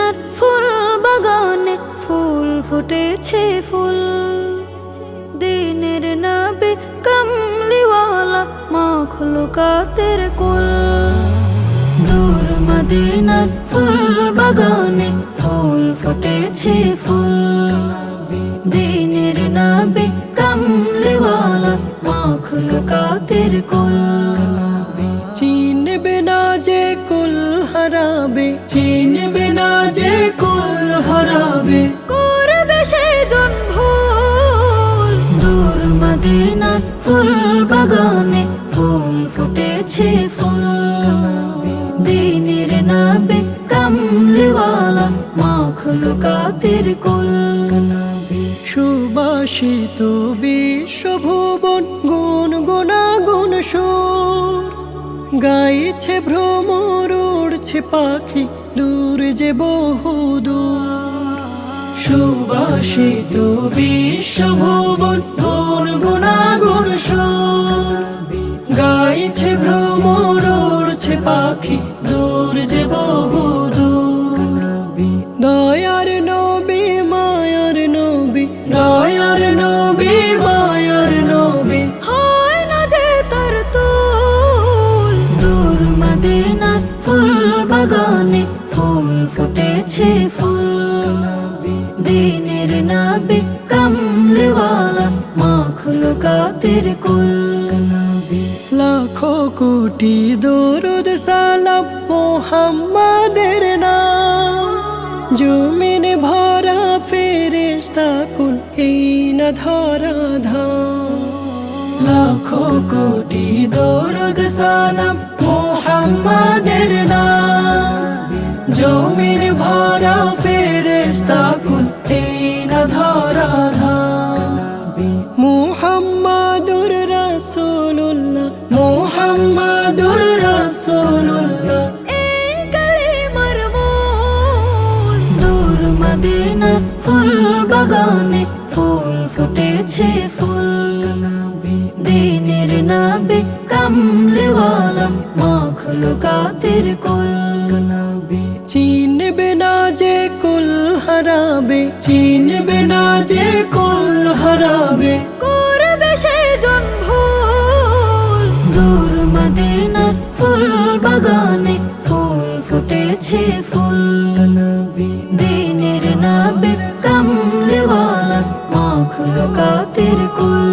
মদিনার ফুল বাগানে ফুল ফুটেছে ফুল। দিনের নবী কামলিওয়ালা মাখলুকাতের কুল। দূর মদিনার ফুল বাগানে ফুল ফুটেছে ফুল। দিনের নবী কামলিওয়ালা মাখলুকাতের কুল। চিনবে না যে কুল হারাবে, চিনবে না যে কুল হারাবে, করবে সেজন ভুল। দূর মদিনার ফুল বাগানে ফুল ফুটেছে ফুল। দিনের নবী কামলিওয়ালা মাখলুকাতের কুল। সুবাসিত বিশ্বভুবন গুনগুনাগুন সুর গাইছে ভ্রমর, উড়ছে পাখি দূর যে বহুদূর। সুবাসিত বিশ্বভুবন গুনগুনাগুন সুর গাইছে ভ্রমর, উড়ছে পাখি দূর যে বহুদূর। দয়ার নবী মায়ার নবী, দয়ার নবী মায়ার নবী, হয় না যে তার তুল। দূর মদিনার ফুল বাগানে ফুল ফুটেছে ফুল। দিনের নবী কামলিওয়ালা মাখলুকাতের কুল। লাখো কোটি দরুদ সালাম মুহাম্মাদের নাম। জমিন ভরা ফেরেশতা কুল এই না ধরা ধাম। লাখো কোটি দরুদ সালাম মুহাম্মাদের নাম। জমিন ভরা ফেরেশতা কুল এই না ধরা ধাম। মুহাম্মাদুর রাসূলুল্লাহ, মুহাম্মাদুর রাসূলুল্লাহ, এই কালিমার মূল। দূর মদিনার ফুল বাগানে ফুল ফুটেছে ফুল। দিনের নবী কামলিওয়ালা মাখলুকাতের কুল। চিনবে না যে কুল হারাবে, চিনবে না যে কুল হারাবে, করবে সেজন ভুল। দূর মদিনার ফুল বাগানে ফুল ফুটেছে ফুল। দিনের নবী কামলিওয়ালা মাখলুকাতের কুল।